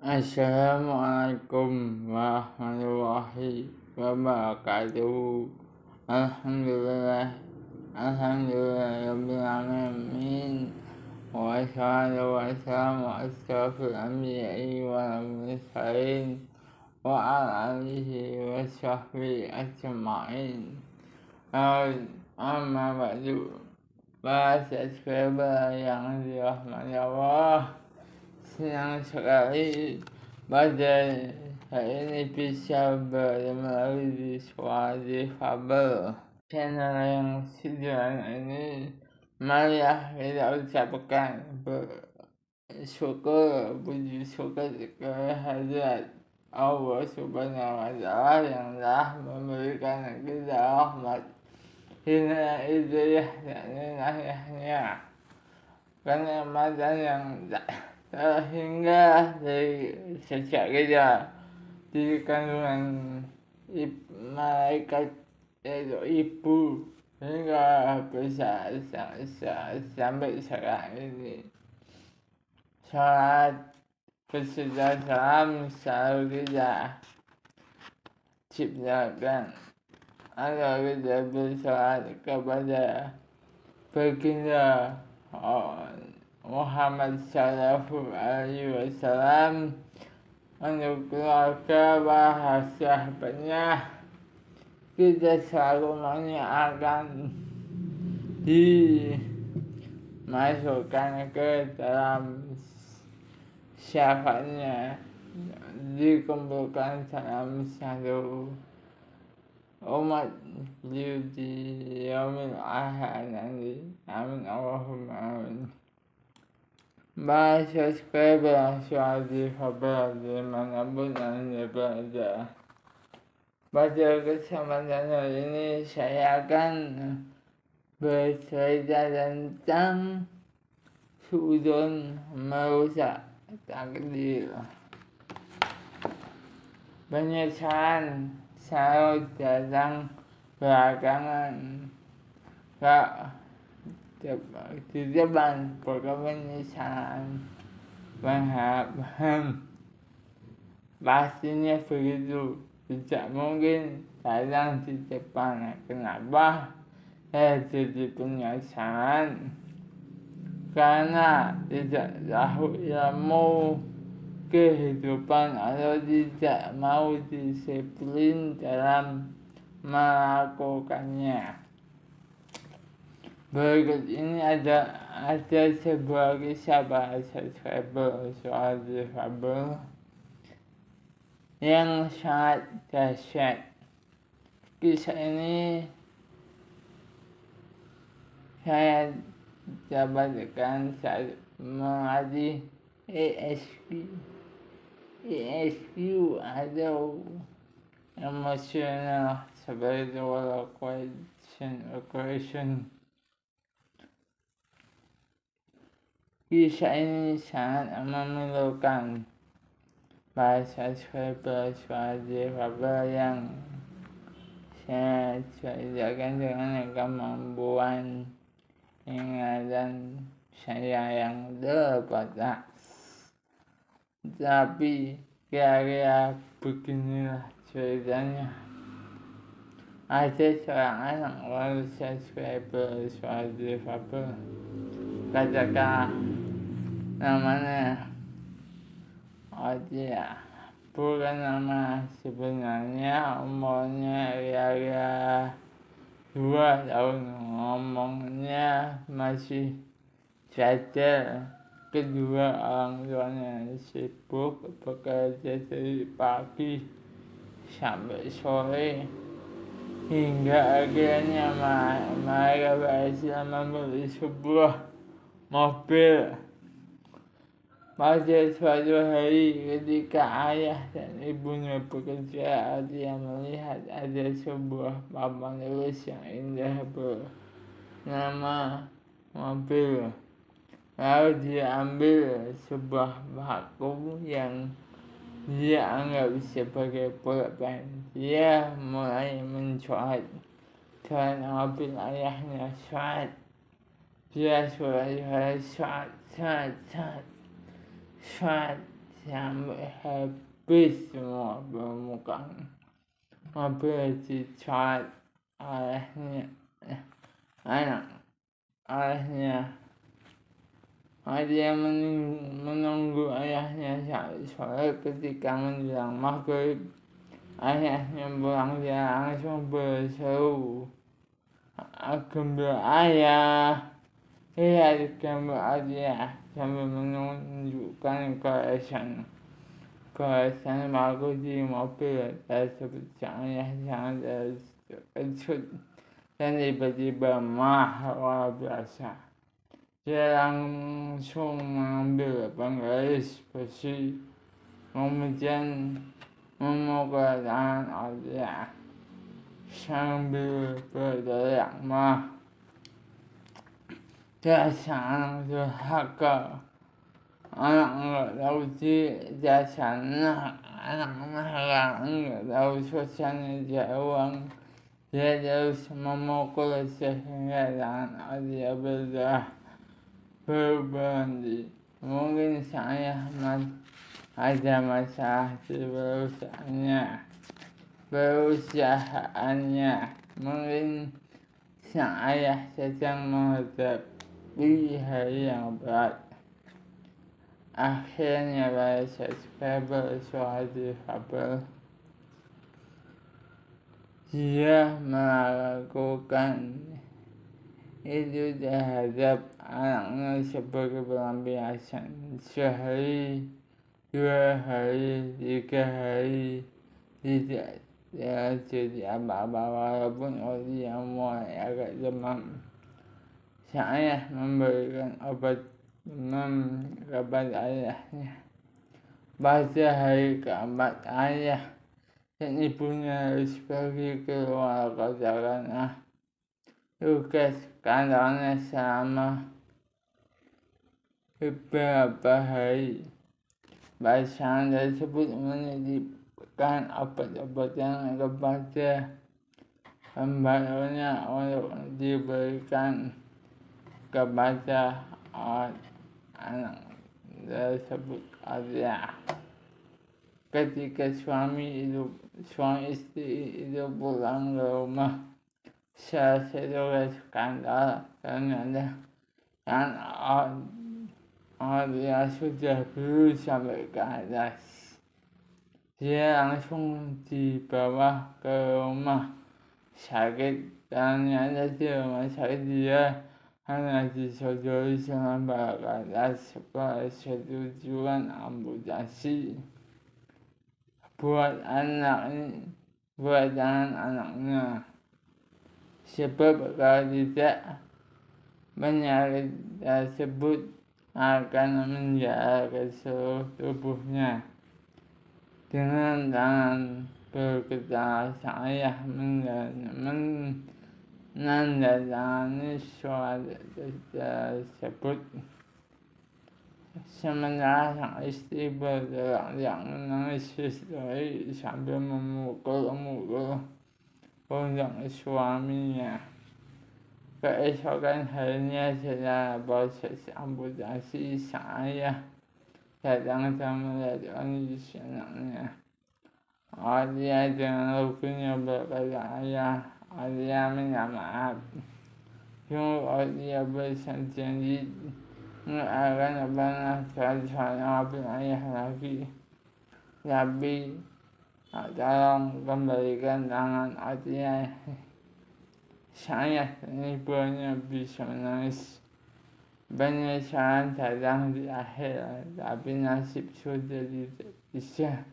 Assalamualaikum warahmatullahi wabarakatuh. Alhamdulillah, Rabbil alamin. Wassalatu wassalamu asyrafil anbiya'i wal mursalin wa ala alihi wa sahbihi ajma'in. Amma ba'du. Para subscriber yang dirahmati Allah, senang sekali pada hari ini bisa melalui di Suara Difabel. Channel yang sederhana ini, mari kita ucapkan bersyukur, puji syukur kehadirat Allah Subhanahu wa Ta'ala yang telah memberikan kita rahmat, hidayah dan inayahnya, kenikmatan yang terhingga dari sejak kita di kandungan malaikat yaitu ibu hingga besar sampai sekarang ini. Salat beserta salam selalu kita ciptakan agar kita bersolat kepada baginda Muhammad Sallallahu Alaihi Wasallam, untuk keluarga sahabatnya. Kita selalu menyarankan dimasukkan ke dalam syafaatnya, dikumpulkan dalam satu umat di yaumil akhir nanti. Amin Allahumma amin. Bahasa subscriber Suara Difabel dimanapun Anda berada. Pada kesempatan hari ini saya akan bercerita tentang suudon merusak takdir. Penyesalan selalu datang belakangan. Di depan penyesalan paham pastinya begitu, tidak mungkin datang di depan. Kenapa saya jadi penyesalan? Karena tidak tahu ilmu kehidupan atau tidak mau disiplin dalam melakukannya. Berikut ini ada sebuah kisah para subscriber Suara Difabel yang sangat dahsyat. Kisah ini saya dapatkan saat melatih ESQ atau Emotional Spiritual Equation. Kisah ini sangat memilukan. Bahasa subscriber Suara Difabel yang saya ceritakan dengan kemampuan ingatan saya yang terbatas. Tapi kira-kira beginilah ceritanya. Ada seorang anak baru subscriber Suara Difabel, katakanlah namanya Odia, bukan nama sebenarnya. Umurnya kira-kira 2 tahun, ngomongnya masih sadar. Kedua orang tuanya sibuk bekerja dari pagi sampai sore, hingga akhirnya mereka berhasil membeli sebuah mobil. Pada suatu hari ketika ayah dan ibunya bekerja, dia melihat ada sebuah papan tulis yang indah bernama mobil. Lalu dia ambil sebuah paku yang dia anggap sebagai pulpen. Dia mulai mencoret mobil ayahnya. Dia suara swat. sampai habis semua permukaan mobil dicat olehnya ayahnya. Dia menunggu ayahnya sampai sore. Ketika menjelang maghrib, ayahnya pulang. Dia langsung berseru gembira, "Ayah, lihat gambar ayah," sambil menunjukkan kolesan bagus di mobil tersebut. Sang ayah sangat terkejut dan tiba-tiba marah luar biasa. Dia langsung mengambil penggaris besi, kemudian memukul tangan Alia sambil berteriak marah. Dia sangat durhaka. Anak nggak tahu jasanya, anak nggak tahu suasana jauh. Dia terus memukul sehingga tangan Alia berdarah berhenti. Mungkin saya ada masalah di perusahaannya. Mungkin sang ayah sedang menghadapi hari yang berat. Akhirnya para subscriber soal difabel, dia melakukan itu terhadap anaknya sebagai pelampiasan. Sehari, 2 hari, 3 hari tidak terjadi apa-apa walaupun Alia mulai agak demam. Sang ayah memberikan obat demam kepada ayahnya. Pada hari keempat, ayah dan ibunya harus pergi keluar kota karena tugas kantornya selama beberapa hari. Pasangan tersebut menitipkan obat-obatan kepada pembantunya untuk diberikan kepada anak tersebut. Ketika suami istri itu pulang ke rumah selesai tugas kantor, ternyata dia sudah belum sampai ke atas. Dia langsung dibawa ke rumah sakit. Ternyata di rumah sakit dia hanya disodori selama ke atas persetujuan amputasi buat anaknya. Sebab kalau tidak, penyakit tersebut akan menjalar ke seluruh tubuhnya. Dengan tangan bergetar, sang ayah menandatangani surat tersebut. Sementara sang istri berteriak menangis histeris sambil memukul pundak suaminya. Keesokan harinya setelah proses amputasi, sang ayah datang dan melihat kondisi anaknya. Alia dengan lugunya berkata, "Ayah, Alia minta maaf." Alia berjanji nggak akan pernah maafin ayah lagi. Tapi tolong kembalikan tangan Alia. Saya dan ibunya bisa menangis. Penyesalan datang di akhir, tapi nasib sudah tidak bisa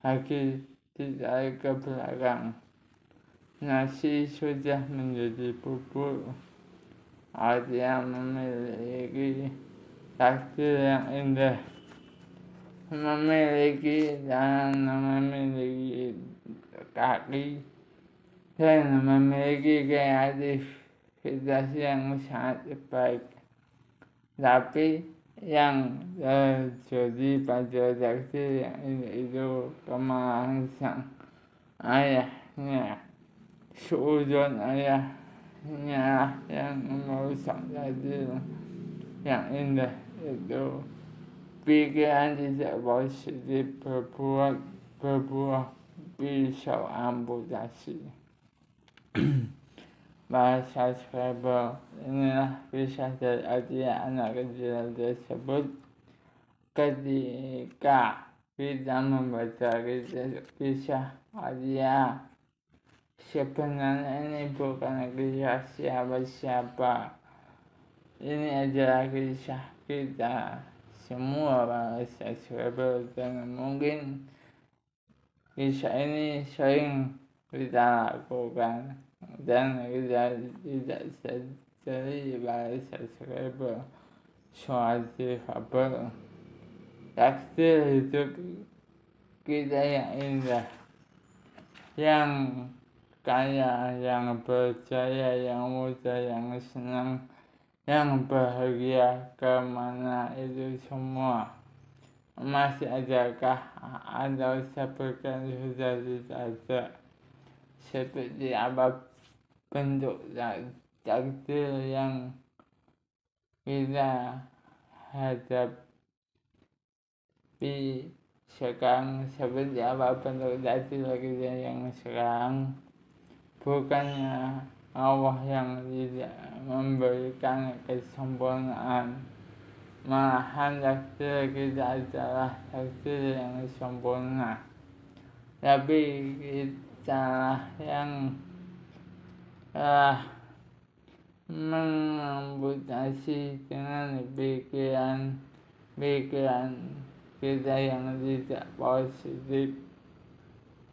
lagi ditarik ke belakang. Nasi sudah menjadi bubur. Alia memiliki takdir yang indah, memiliki tangan, memiliki kaki, dan memiliki kreativitas yang sangat baik. Tapi yang terjadi pada takdir yang itu kemarahan sang ayahnya. Seudon ayahnya yang merusak takdir yang indah itu. pikiran tidak positif berbuah pisau amputasi. Bahasa Scrabble inilah kisah dari anak kecil tersebut. Ketika kita membaca kisah dia, sebenarnya ini bukan kisah siapa-siapa. Ini adalah kisah kita semua bahasa Scrabble, dan mungkin kisah ini sering kita lakukan dan kita tidak sadari bahasa Scrabble suatu fabel. Takdir hidup kita yang indah, yang kaya, yang berjaya, yang muda, yang senang, yang bahagia, kemana itu semua. Masih adakah atau seperti sudah tidak ada? Seperti apa bentuk takdir yang kita hadapi sekarang, seperti apa bentuk takdir kita yang sekarang? Bukannya Allah yang tidak memberikan kesempurnaan, malahan takdir kita adalah takdir yang sempurna, tapi kita yang mengamputasi dengan pikiran kita yang tidak positif.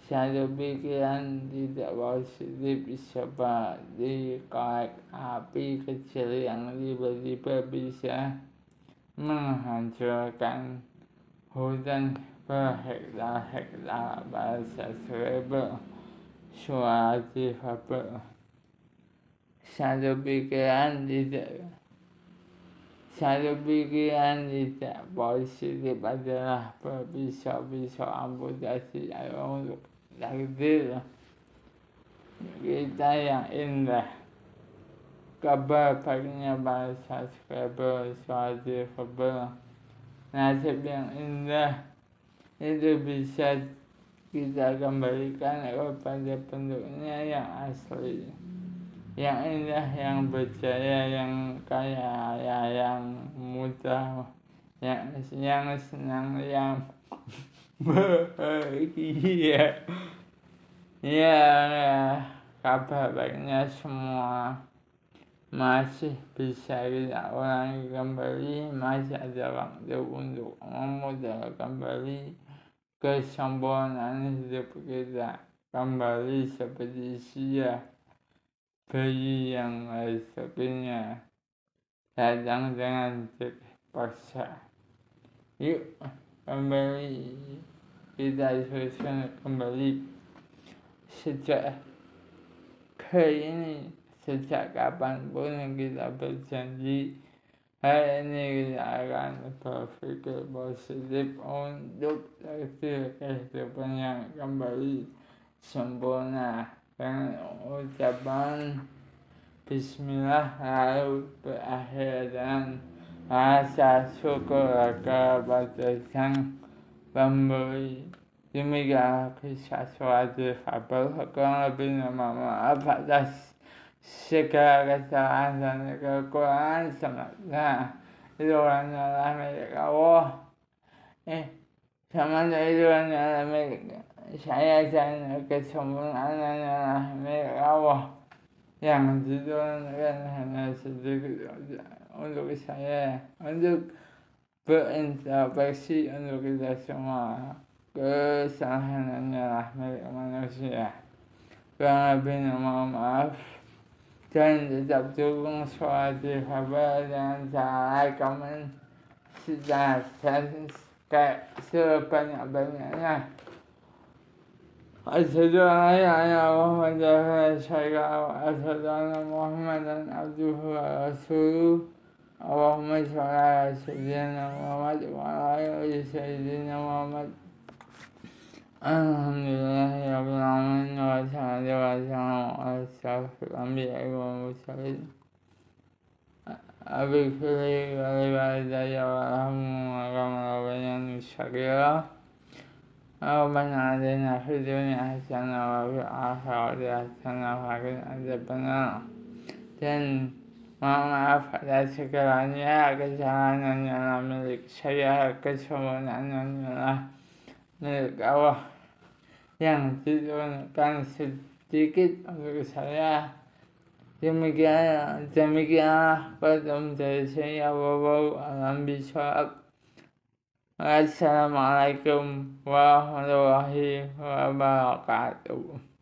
Satu pikiran tidak positif seperti korek api kecil yang tiba-tiba bisa menghancurkan hutan berhektar-hektar. Bahasa Scrabble suatu fabel. Satu pikiran tidak positif adalah berpisau-pisau amputasi untuk takdir kita yang indah. Kabar baiknya bahasa Scrabble suatu fabel. Nasib yang indah itu bisa kita kembalikan kepada bentuknya yang asli, yang indah, yang berjaya, yang kaya, yang mudah, yang senang, yang bahagia. Ya, kabar baiknya semua masih bisa kita ulangi kembali, masih ada waktu untuk memudar kembali kesempurnaan hidup kita kembali seperti bayi yang rezekinya datang dengan paksa. Yuk kembali kita susun kembali sejak hari ini, sejak kapanpun kita berjanji hari ini kita akan berpikir positif untuk takdir kehidupan yang kembali sempurna dengan ucapan Bismillah, lalu berakhir dengan rasa syukur kepada Sang Pemberi. Demikian kisah suatu fabel. Kurang lebihnya mohon maaf atas segala kesalahan dan kekurangan. Semata itu hanyalah milik Allah. Semata itu hanyalah milik saya, dan kesempurnaan hanyalah milik Allah. Yang diturunkan hanya sedikit untuk saya, untuk berintrospeksi untuk kita semua. Kesalahan hanyalah milik manusia. Kurang lebihnya mohon maaf, dan tetap dukung suatu kabar dengan cara like, komen, dan subscribe sebanyak-banyaknya. Asyhadu an la ilaha illallah wa asyhadu anna Muhammadan abduhu wa rasuluh. Allahumma sholli ala sayyidina Muhammad wa ala ali sayyidina Muhammad. Alhamdulillahi rabbil alamin wa salatu wa salam ala asyrafil anbiya'i wal mursalin. Rabbi ighfirli wa li walidayya warhamhuma kama rabbayani shaghira. ربنا آتنا في الدنيا حسنة وفي الآخرة حسنة وقنا عذاب النار. Dan maaf atas segalanya, kesalahan hanyalah milik saya, kesempurnaan hanyalah milik Allah. Yang diturunkan sedikit untuk saya. Demikianlah pertemuan dari saya, Wabarakatuh. Alam bisawab. Assalamualaikum warahmatullahi wabarakatuh.